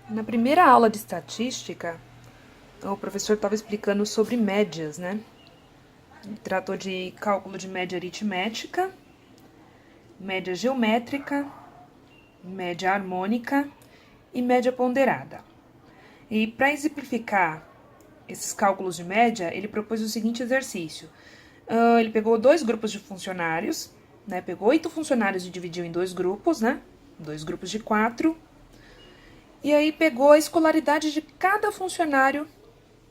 Na primeira aula de estatística, o professor estava explicando sobre médias, né? Ele tratou de cálculo de média aritmética, média geométrica, média harmônica e média ponderada. E para exemplificar esses cálculos de média, ele propôs o seguinte exercício. Ele pegou dois grupos de funcionários, né? Pegou 8 funcionários e dividiu em dois grupos, né? Dois grupos de 4. E aí pegou a escolaridade de cada funcionário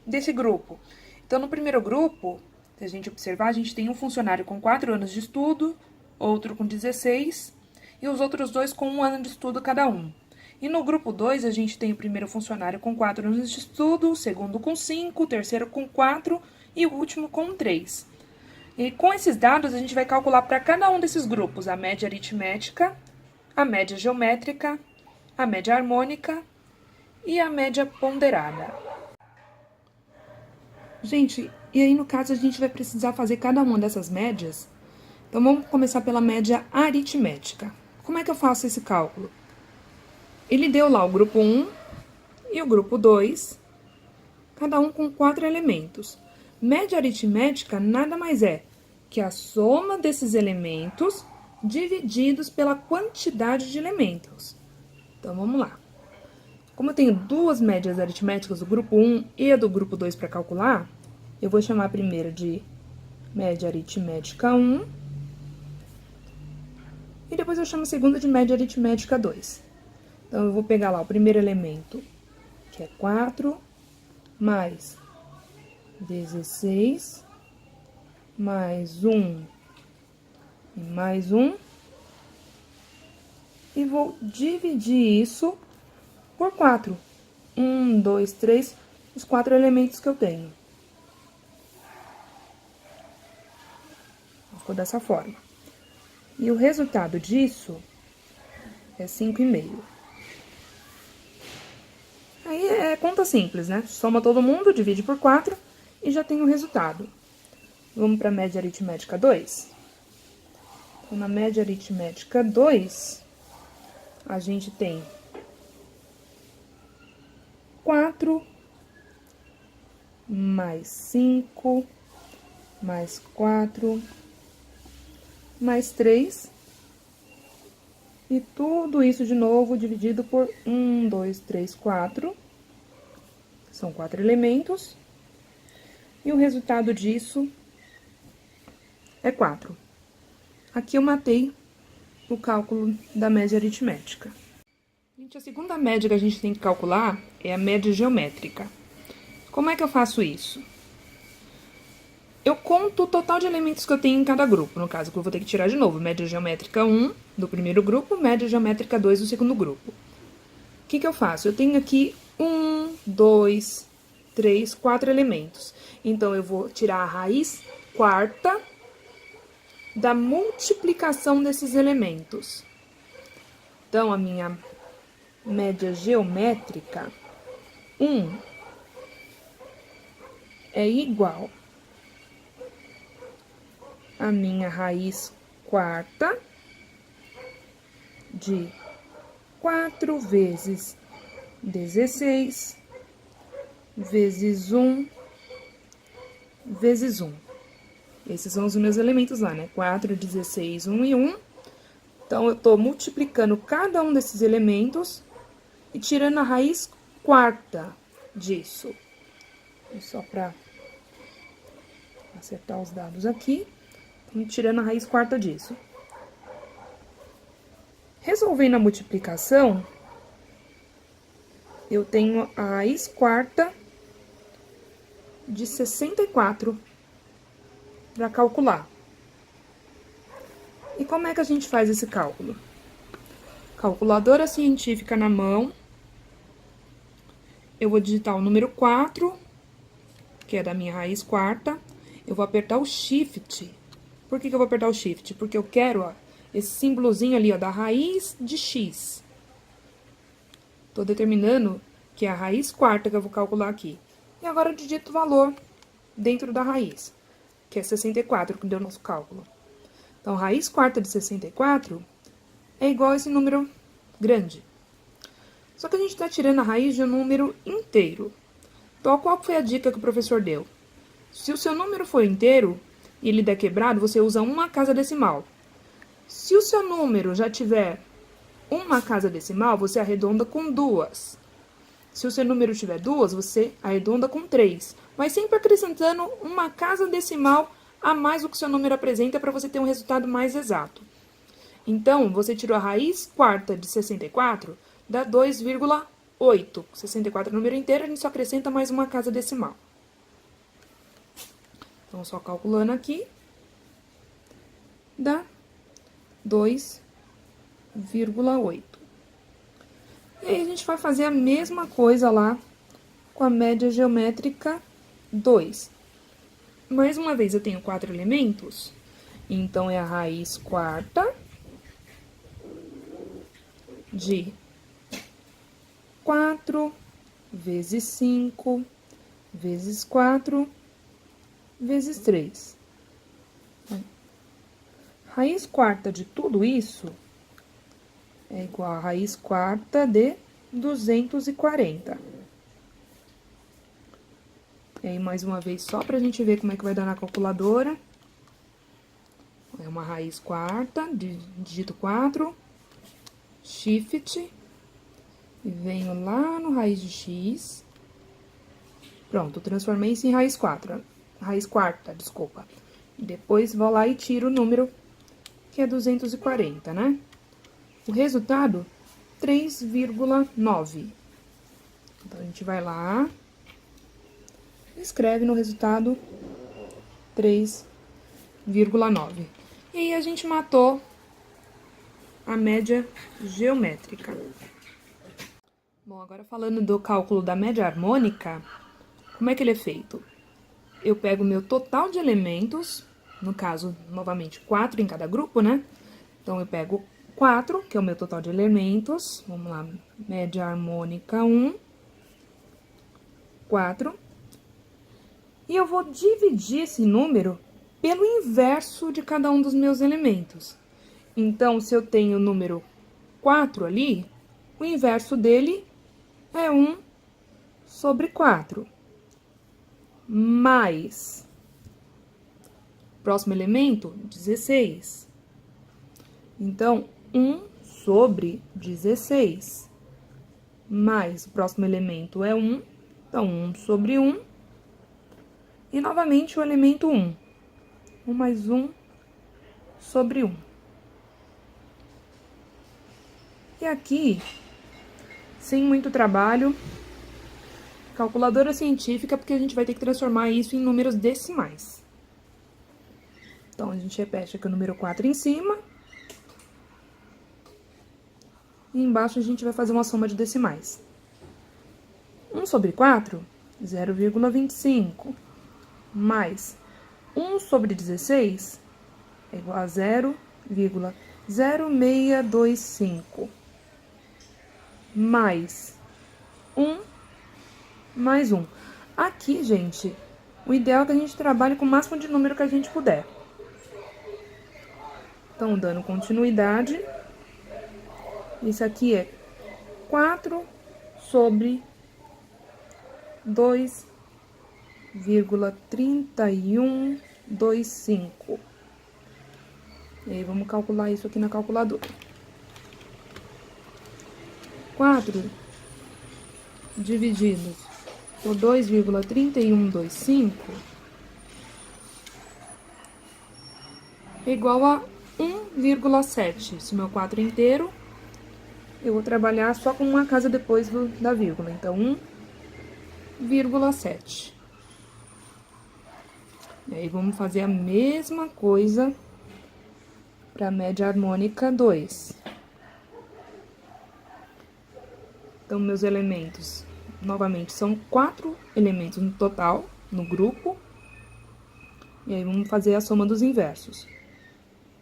desse grupo. Então, no primeiro grupo, se a gente observar, a gente tem um funcionário com 4 anos de estudo, outro com 16, e os outros dois com 1 ano de estudo cada um. E no grupo 2, a gente tem o primeiro funcionário com 4 anos de estudo, o segundo com 5, o terceiro com 4 e o último com 3. E com esses dados, a gente vai calcular para cada um desses grupos a média aritmética, a média geométrica, a média harmônica e a média ponderada. Gente, e aí no caso a gente vai precisar fazer cada uma dessas médias. Então vamos começar pela média aritmética. Como é que eu faço esse cálculo? Ele deu lá o grupo 1 e o grupo 2, cada um com 4 elementos. Média aritmética nada mais é que a soma desses elementos divididos pela quantidade de elementos. Então vamos lá. Como eu tenho duas médias aritméticas do grupo 1 e a do grupo 2 para calcular, eu vou chamar a primeira de média aritmética 1 e depois eu chamo a segunda de média aritmética 2. Então, eu vou pegar lá o primeiro elemento, que é 4, mais 16, mais 1 e mais 1, e vou dividir isso por 4. 1, 2, 3, os 4 elementos que eu tenho. Ficou dessa forma. E o resultado disso é 5,5. Aí é conta simples, né? Soma todo mundo, divide por 4 e já tem o resultado. Vamos para a média aritmética 2? Então, na média aritmética 2, a gente tem 4 mais 5 mais 4 mais 3. E tudo isso de novo dividido por 1, 2, 3, 4. São 4 elementos. E o resultado disso é 4. Aqui eu matei o cálculo da média aritmética. Gente, a segunda média que a gente tem que calcular é a média geométrica. Como é que eu faço isso? Eu conto o total de elementos que eu tenho em cada grupo. No caso, que eu vou ter que tirar de novo. Média geométrica 1 do primeiro grupo, média geométrica 2 do segundo grupo. O que eu faço? Eu tenho aqui 1, 2, 3, 4 elementos. Então, eu vou tirar a raiz quarta da multiplicação desses elementos. Então, a minha média geométrica 1 é igual a minha raiz quarta de 4 vezes 16 vezes 1 vezes 1. Esses são os meus elementos lá, né? 4, 16, 1 e 1. Então, eu tô multiplicando cada um desses elementos e tirando a raiz quarta disso. Só para acertar os dados aqui. Tirando a raiz quarta disso. Resolvendo a multiplicação, eu tenho a raiz quarta de 64 para calcular. E como é que a gente faz esse cálculo? Calculadora científica na mão. Eu vou digitar o número 4, que é da minha raiz quarta. Eu vou apertar o Shift. Por que eu vou apertar o Shift? Porque eu quero, ó, esse símbolozinho ali, ó, da raiz de x. Tô determinando que é a raiz quarta que eu vou calcular aqui. E agora eu digito o valor dentro da raiz, que é 64, que deu o nosso cálculo. Então, raiz quarta de 64 é igual a esse número grande. Só que a gente está tirando a raiz de um número inteiro. Então, qual foi a dica que o professor deu? Se o seu número for inteiro e ele der quebrado, você usa uma casa decimal. Se o seu número já tiver uma casa decimal, você arredonda com 2. Se o seu número tiver 2, você arredonda com 3. Mas sempre acrescentando uma casa decimal a mais do que o seu número apresenta para você ter um resultado mais exato. Então, você tirou a raiz quarta de 64, dá 2,8. 64 é número inteiro, a gente só acrescenta mais uma casa decimal. Então, só calculando aqui, dá 2,8. E aí, a gente vai fazer a mesma coisa lá com a média geométrica 2. Mais uma vez, eu tenho 4 elementos, então é a raiz quarta de 4 vezes 5 vezes 4 vezes 3. Raiz quarta de tudo isso é igual a raiz quarta de 240. E aí, mais uma vez, só pra gente ver como é que vai dar na calculadora. É uma raiz quarta, digito 4, shift, e venho lá no raiz de x. Pronto, transformei isso em raiz quarta, desculpa. E depois vou lá e tiro o número, que é 240, né? O resultado, 3,9. Então, a gente vai lá, escreve no resultado 3,9. E aí, a gente matou a média geométrica. Bom, agora falando do cálculo da média harmônica, como é que ele é feito? Eu pego o meu total de elementos, no caso, novamente, 4 em cada grupo, né? Então, eu pego 4, que é o meu total de elementos. Vamos lá, média harmônica 1, 4. E eu vou dividir esse número pelo inverso de cada um dos meus elementos. Então, se eu tenho o número 4 ali, o inverso dele é 1 sobre 4. Mais, próximo elemento, 16. Então, 1 sobre 16. Mais, o próximo elemento é 1. Então, 1 sobre 1. E, novamente, o elemento 1. 1 mais 1 sobre 1. E aqui, sem muito trabalho, calculadora científica, porque a gente vai ter que transformar isso em números decimais. Então, a gente repete aqui o número 4 em cima. E embaixo a gente vai fazer uma soma de decimais. 1 sobre 4, 0,25. Mais 1 sobre 16 é igual a 0,0625. Mais 1 mais 1. Aqui, gente, o ideal é que a gente trabalhe com o máximo de número que a gente puder. Então, dando continuidade, isso aqui é 4 sobre 2,3125. E aí, vamos calcular isso aqui na calculadora. 4 dividido por 2,3125 é igual a 1,7. Se meu 4 é inteiro, eu vou trabalhar só com uma casa depois da vírgula. Então, 1,7. E aí, vamos fazer a mesma coisa para a média harmônica 2. Então, meus elementos, novamente, são 4 elementos no total, no grupo. E aí, vamos fazer a soma dos inversos.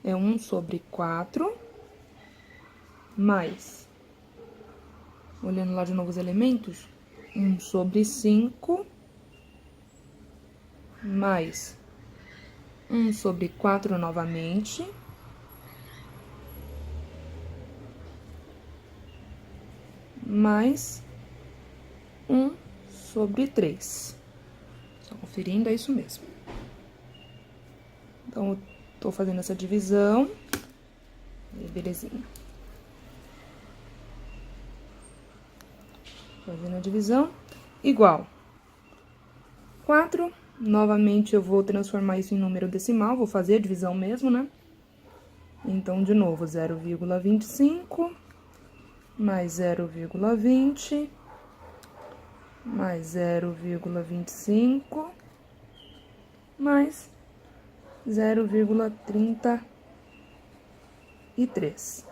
É 1 sobre 4, mais, olhando lá de novo os elementos, 1 sobre 5, mais 1 sobre 4 novamente, mais 1 sobre 3. Só conferindo, é isso mesmo. Então, eu tô fazendo essa divisão. E belezinha. Fazendo a divisão. Igual. 4. Novamente, eu vou transformar isso em número decimal. Vou fazer a divisão mesmo, né? Então, de novo, 0,25 mais 0,20 mais 0,25 mais 0,33.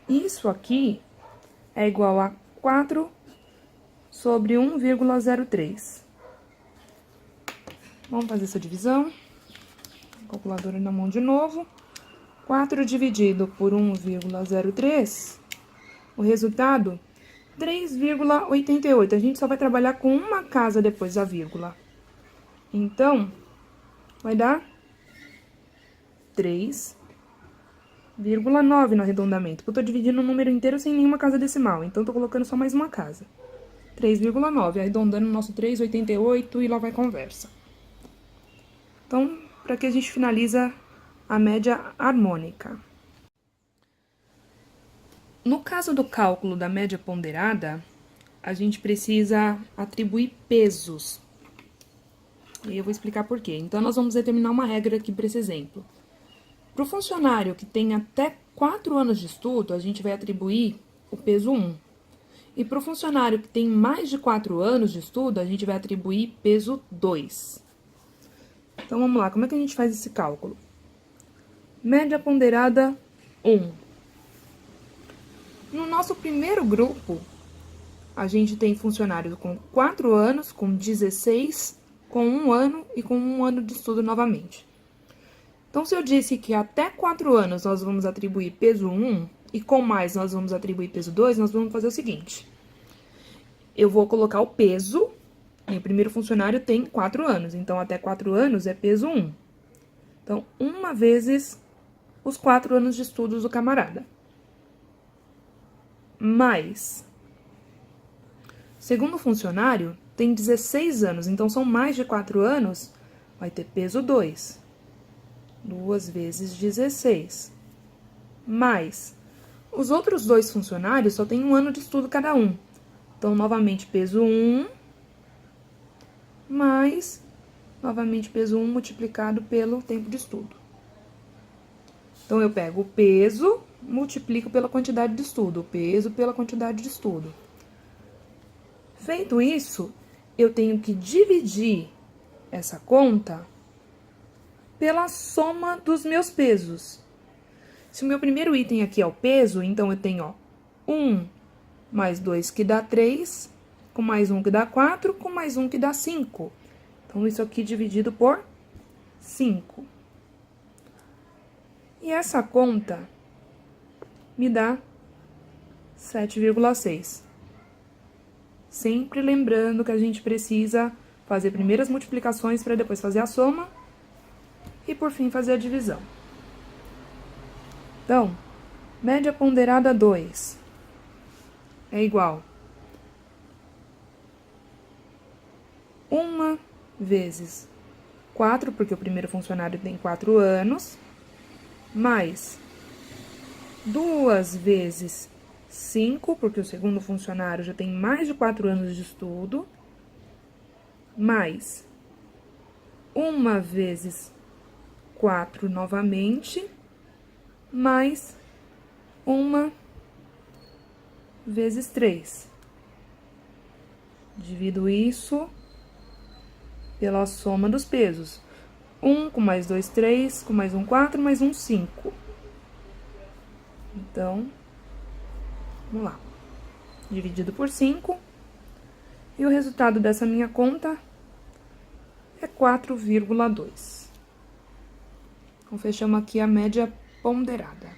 Isso aqui é igual a 4 sobre 1,03. Vamos fazer essa divisão. Calculadora na mão de novo. 4 dividido por 1,03, o resultado, 3,88. A gente só vai trabalhar com uma casa depois da vírgula. Então, vai dar 3,9 no arredondamento. Eu tô dividindo o número inteiro sem nenhuma casa decimal, então tô colocando só mais uma casa. 3,9, arredondando o nosso 3,88 e lá vai conversa. Então, para que a gente finaliza a média harmônica. No caso do cálculo da média ponderada, a gente precisa atribuir pesos. E eu vou explicar por quê. Então, nós vamos determinar uma regra aqui para esse exemplo. Para o funcionário que tem até 4 anos de estudo, a gente vai atribuir o peso 1. E para o funcionário que tem mais de 4 anos de estudo, a gente vai atribuir peso 2. Então, vamos lá, como é que a gente faz esse cálculo? Média ponderada 1. No nosso primeiro grupo, a gente tem funcionários com 4 anos, com 16, com 1 ano e com 1 ano de estudo novamente. Então, se eu disse que até 4 anos nós vamos atribuir peso 1 e com mais nós vamos atribuir peso 2, nós vamos fazer o seguinte. Eu vou colocar o peso, e o primeiro funcionário tem 4 anos, então até 4 anos é peso 1. Então, 1 vezes os 4 anos de estudos do camarada. Mais. Segundo funcionário, tem 16 anos, então são mais de 4 anos, vai ter peso 2. 2 vezes 16. Mais. Os outros 2 funcionários só têm 1 ano de estudo cada um. Então, novamente, peso 1, mais, novamente, peso 1 multiplicado pelo tempo de estudo. Então, eu pego o peso, multiplico pela quantidade de estudo, o peso pela quantidade de estudo. Feito isso, eu tenho que dividir essa conta pela soma dos meus pesos. Se o meu primeiro item aqui é o peso, então eu tenho, ó, 1 mais 2 que dá 3, com mais 1 que dá 4, com mais 1 que dá 5. Então, isso aqui dividido por 5. E essa conta me dá 7,6. Sempre lembrando que a gente precisa fazer primeiro as multiplicações para depois fazer a soma e, por fim, fazer a divisão. Então, média ponderada 2 é igual 1 vezes 4, porque o primeiro funcionário tem 4 anos, mais 2 vezes 5, porque o segundo funcionário já tem mais de 4 anos de estudo, mais 1 vezes 4 novamente, mais 1 vezes 3. Divido isso pela soma dos pesos. 1 com mais 2, 3, com mais 1, 4, mais 1, 5. Então, vamos lá. Dividido por 5. E o resultado dessa minha conta é 4,2. Então, fechamos aqui a média ponderada.